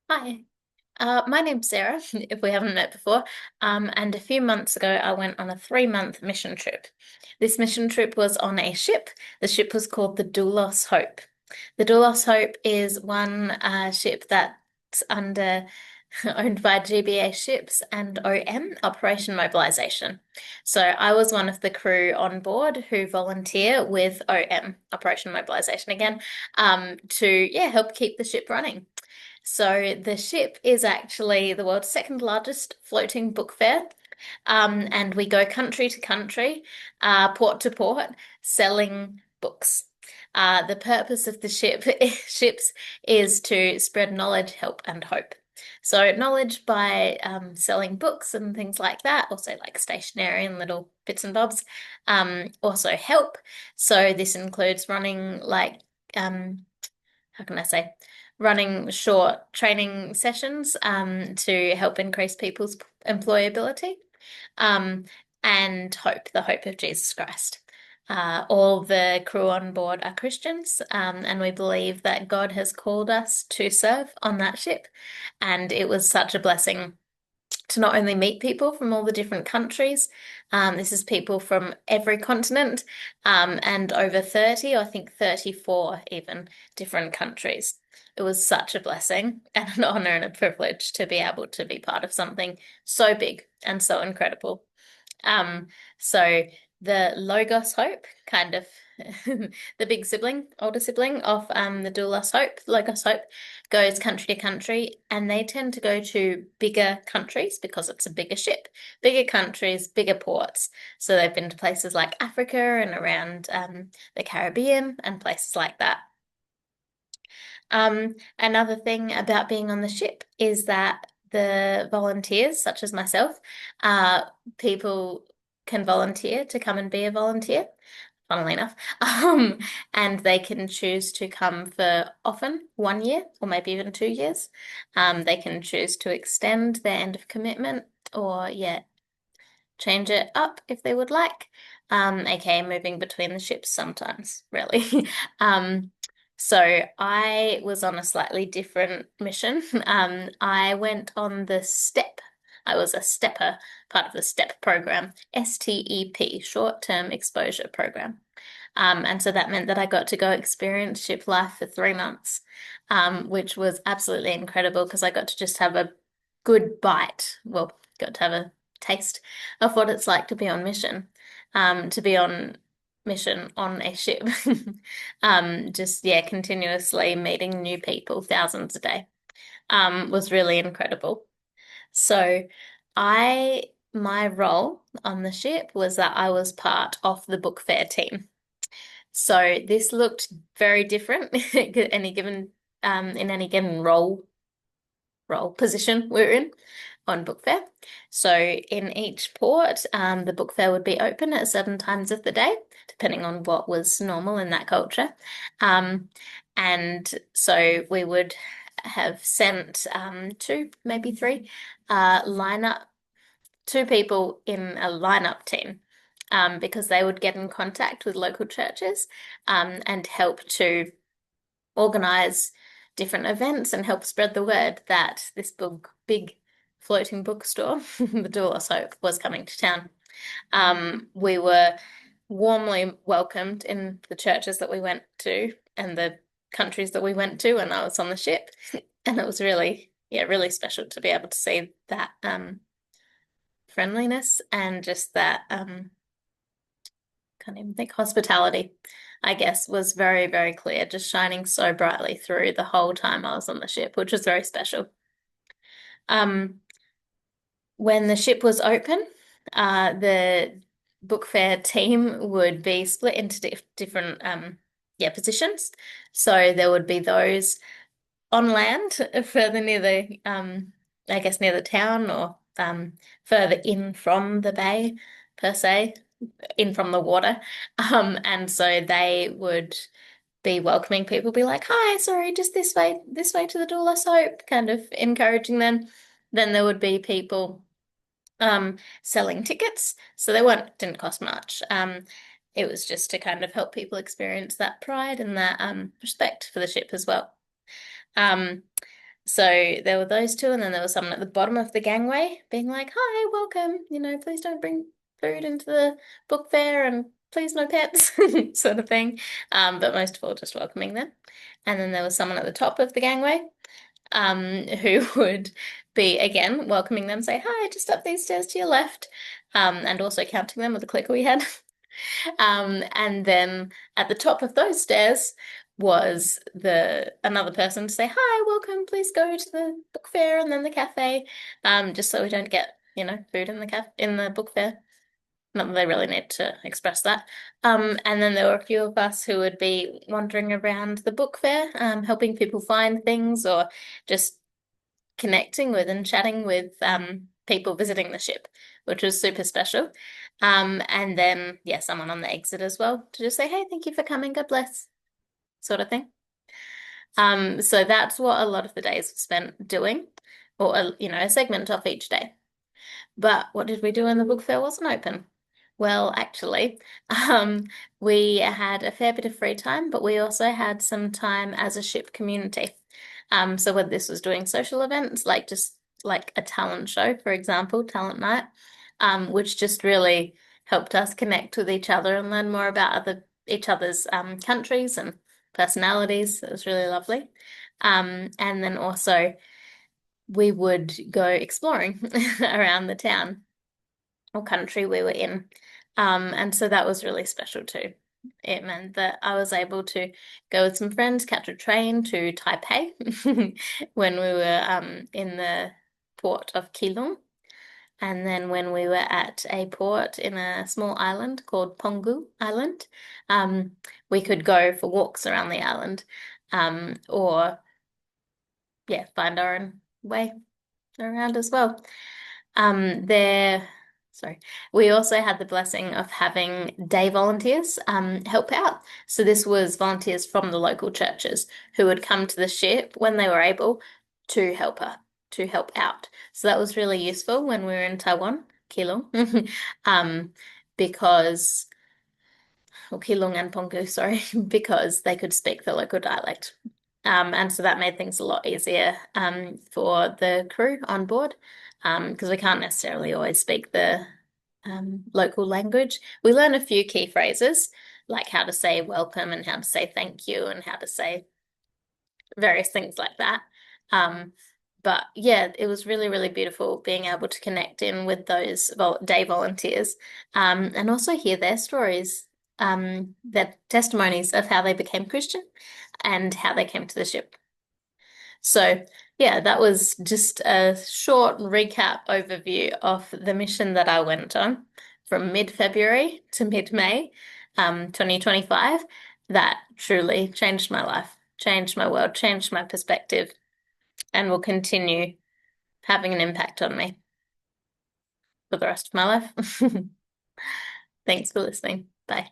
Hi, my name's Sarah, if we haven't met before. And a few months ago, I went on a 3-month mission trip. This mission trip was on a ship. The ship was called the Doulos Hope. The Doulos Hope is one ship that's owned by GBA Ships and OM, Operation Mobilization. So I was one of the crew on board who volunteer with OM, Operation Mobilization again, to help keep the ship running. So the ship is actually the world's second largest floating book fair. And we go country to country, port to port, selling books. The purpose of the ships is to spread knowledge, help, and hope. So knowledge by selling books and things like that, also like stationery and little bits and bobs. Also help. So this includes running how can I say, running short training sessions to help increase people's employability um, and hope, the hope of Jesus Christ. All the crew on board are Christians, and we believe that God has called us to serve on that ship. And it was such a blessing to not only meet people from all the different countries, this is people from every continent, and over 30, I think 34 even, different countries. It was such a blessing and an honor and a privilege to be able to be part of something so big and so incredible. Um, so the Logos Hope, kind of the big sibling, older sibling of the Doulos Hope, Logos Hope, goes country to country, and they tend to go to bigger countries because it's a bigger ship, bigger countries, bigger ports. So they've been to places like Africa and around the Caribbean and places like that. Another thing about being on the ship is that the volunteers, such as myself, uh, people can volunteer to come and be a volunteer, funnily enough, and they can choose to come for often 1 year or maybe even 2 years. They can choose to extend their end of commitment or, change it up if they would like, aka moving between the ships sometimes, really. Um, so I was on a slightly different mission. I went on the STEP. I was a stepper, part of the STEP program, STEP, short-term exposure program. And so that meant that I got to go experience ship life for 3 months, which was absolutely incredible because I got to just have a good bite. Well, got to have a taste of what it's like to be on mission, to be on mission on a ship. Just, continuously meeting new people, thousands a day, was really incredible. So I, my role on the ship was that I was part of the book fair team. So this looked very different any given in any given role position we're in on book fair. So in each port, the book fair would be open at certain times of the day, depending on what was normal in that culture. Um, and so we would have sent two, maybe three, lineup, two people in a lineup team. Because they would get in contact with local churches and help to organize different events and help spread the word that this big floating bookstore, the Doulos Hope, was coming to town. We were warmly welcomed in the churches that we went to and the countries that we went to when I was on the ship. And it was really, really special to be able to see that friendliness and just that can't even think, hospitality, I guess, was very, very clear, just shining so brightly through the whole time I was on the ship, which was very special. Um, when the ship was open, the book fair team would be split into different positions. So there would be those on land further near the I guess near the town or further in from the bay per se, in from the water. And so they would be welcoming people, be like, hi, sorry, just this way to the door, let's hope, kind of encouraging them. Then there would be people selling tickets. So they didn't cost much. It was just to kind of help people experience that pride and that respect for the ship as well. Um, So there were those two, and then there was someone at the bottom of the gangway being like, "Hi, welcome. Please don't bring food into the book fair, and please no pets," sort of thing. But most of all, just welcoming them. And then there was someone at the top of the gangway, who would be again welcoming them, say, "Hi, just up these stairs to your left," and also counting them with a clicker we had. And then at the top of those stairs was the another person to say, "Hi, welcome, please go to the book fair and then the cafe," just so we don't get, food in the book fair. Not that they really need to express that. And then there were a few of us who would be wandering around the book fair, helping people find things or just connecting with and chatting with people visiting the ship, which was super special. And then, yeah, someone on the exit as well to just say, "Hey, thank you for coming, God bless," sort of thing. So that's what a lot of the days were spent doing, or a segment of each day. But what did we do when the book fair wasn't open? Well, actually, um, we had a fair bit of free time, but we also had some time as a ship community. So whether this was doing social events, like just like a talent show, for example, talent night, which just really helped us connect with each other and learn more about each other's countries and personalities. It was really lovely. And then also we would go exploring around the town or country we were in. And so that was really special too. It meant that I was able to go with some friends, catch a train to Taipei when we were in the port of Keelung. And then when we were at a port in a small island called Penghu Island, um, we could go for walks around the island, or yeah, find our own way around as well. There, sorry, we also had the blessing of having day volunteers help out. So this was volunteers from the local churches who would come to the ship when they were able to help out. So that was really useful when we were in Taiwan, Keelung, um, because or Keelung and Penghu, sorry, because they could speak the local dialect. And so that made things a lot easier for the crew on board, because we can't necessarily always speak the local language. We learn a few key phrases, like how to say welcome and how to say thank you and how to say various things like that. But yeah, it was really, really beautiful being able to connect in with those day volunteers, and also hear their stories, their testimonies of how they became Christian and how they came to the ship. So yeah, that was just a short recap overview of the mission that I went on from mid-February to mid-May, 2025. That truly changed my life, changed my world, changed my perspective, and will continue having an impact on me for the rest of my life. Thanks for listening. Bye.